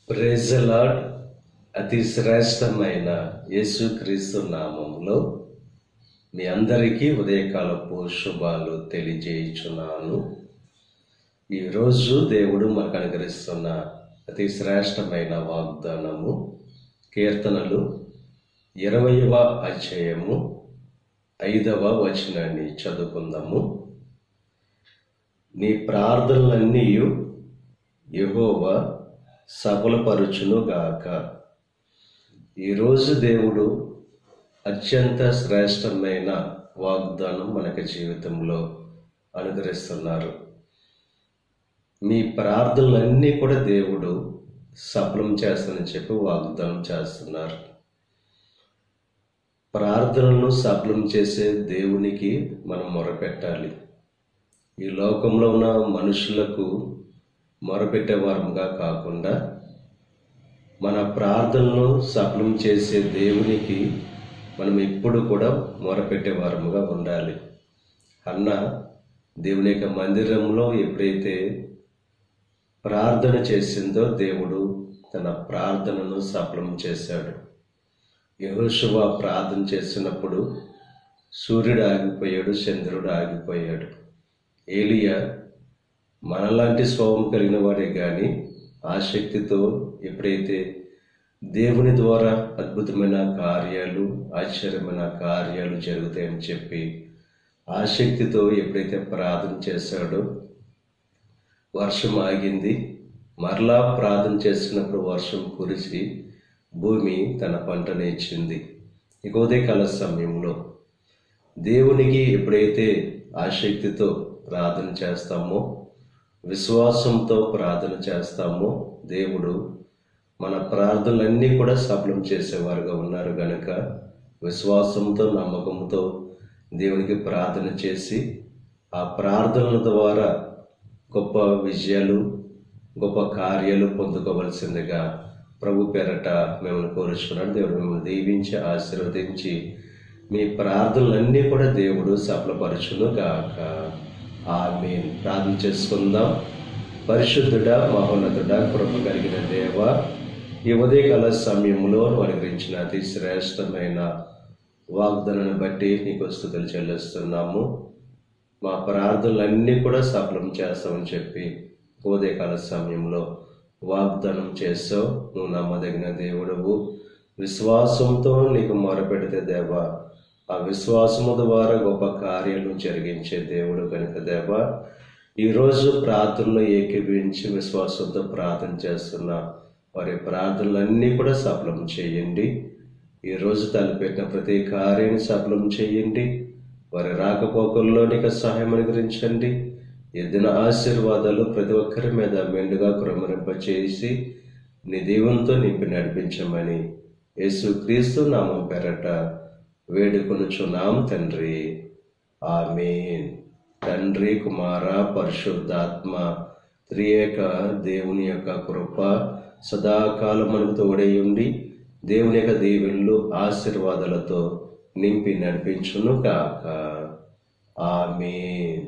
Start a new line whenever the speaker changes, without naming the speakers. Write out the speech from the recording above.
Praise the lord. అతి శ్రేష్టమైన యేసుక్రీస్తు నామములో మీ అందరికీ ఉదయకాలపు శుభాలు తెలియజేయుచున్నాను. ఈరోజు దేవుడు మనకు అనుగ్రహిస్తున్న అతి శ్రేష్టమైన వాగ్దానము కీర్తనలు 20వ అధ్యాయము 5వ వచనాన్ని చదువుకుందాము. నీ ప్రార్థనలన్నీ యెహోవా సఫలపరచునుగాక. ఈరోజు దేవుడు అత్యంత శ్రేష్టమైన వాగ్దానం మనకి జీవితంలో అనుగ్రహిస్తున్నారు. మీ ప్రార్థనలన్నీ కూడా దేవుడు సఫలం చేస్తానని చెప్పి వాగ్దానం చేస్తున్నారు. ప్రార్థనలను సఫలం చేసే దేవునికి మనం మొరపెట్టాలి. ఈ లోకంలో ఉన్న మనుషులకు మొరపెట్టే వారముగా కాకుండా మన ప్రార్థనలు సఫలం చేసే దేవునికి మనం ఎప్పుడు కూడా మొరపెట్టే వారముగా ఉండాలి. అన్న దేవుని యొక్క మందిరంలో ఎప్పుడైతే ప్రార్థన చేసిందో దేవుడు తన ప్రార్థనను సఫలం చేశాడు. యెహోషువ ప్రార్థన చేసినప్పుడు సూర్యుడు ఆగిపోయాడు, చంద్రుడు ఆగిపోయాడు. ఏలియా మనలాంటి స్వభావం కలిగిన వాడే కానీ ఆసక్తితో ఎప్పుడైతే దేవుని ద్వారా అద్భుతమైన కార్యాలు, ఆశ్చర్యమైన కార్యాలు జరుగుతాయని చెప్పి ఆసక్తితో ఎప్పుడైతే ప్రార్థన చేశాడో వర్షం ఆగింది. మరలా ప్రార్థన చేసినప్పుడు వర్షం కురిసి భూమి తన పంటను ఇచ్చింది. ఇక ఉదయకాల సమయంలో దేవునికి ఎప్పుడైతే ఆసక్తితో ప్రార్థన చేస్తామో, విశ్వాసంతో ప్రార్థన చేస్తామో దేవుడు మన ప్రార్థనలన్నీ కూడా సఫలం చేసేవారుగా ఉన్నారు గనుక విశ్వాసంతో, నమ్మకంతో దేవునికి ప్రార్థన చేసి ఆ ప్రార్థనల ద్వారా గొప్ప విజయాలు, గొప్ప కార్యాలు పొందుకోవలసిందిగా ప్రభు పేరట మిమ్మల్ని కోరుచున్నాడు. దేవుడు మిమ్మల్ని దీవించి ఆశీర్వదించి మీ ప్రార్థనలన్నీ కూడా దేవుడు సఫలపరచును గాక. ఆమేన్. ప్రార్థన చేసుకుందాం. పరిశుద్ధుడా, మహోన్నతుడా, కృప కలిగిన దేవ, ఈ ఉదయకాల సమయంలో అనుగ్రహించిన అతి శ్రేష్టమైన వాగ్దానాన్ని బట్టి నీకు స్తుతులు చెల్లిస్తున్నాము. మా ప్రార్థనలన్నీ కూడా సఫలం చేస్తామని చెప్పి ఉదయకాల సమయంలో వాగ్దానం చేసావు. నువ్వు నమ్మదగిన దేవుడవు. విశ్వాసంతో నీకు మొరపెడితే దేవా, ఆ విశ్వాసము ద్వారా గొప్ప కార్యాలను జరిగించే దేవుడు కనుక దేవా, ఈరోజు ప్రార్థనలో ఏకీభవించి విశ్వాసంతో ప్రార్థన చేస్తున్న వారి ప్రార్థనలన్నీ కూడా సఫలం చేయండి. ఈరోజు తలపెట్టిన ప్రతి కార్యాన్ని సఫలం చేయండి. వారి రాకపోకల్లో నీకు సహాయం అనుగ్రహించండి. ఎదిన ఆశీర్వాదాలు ప్రతి ఒక్కరి మీద మెండుగా కృమరింపచేసి నీ దేవునితో నింపి నడిపించమని యేసుక్రీస్తు నామం పేరట వేడుకొనుచున్నాం తండ్రి. ఆమేన్. తండ్రి, కుమార, పరిశుద్ధాత్మ త్రియేక దేవుని యొక్క కృప సదాకాలం మనకు తోడై ఉండి దేవుని యొక్క దీవెనలు, ఆశీర్వాదాలతో నింపి నడిపించును గాక. ఆమేన్.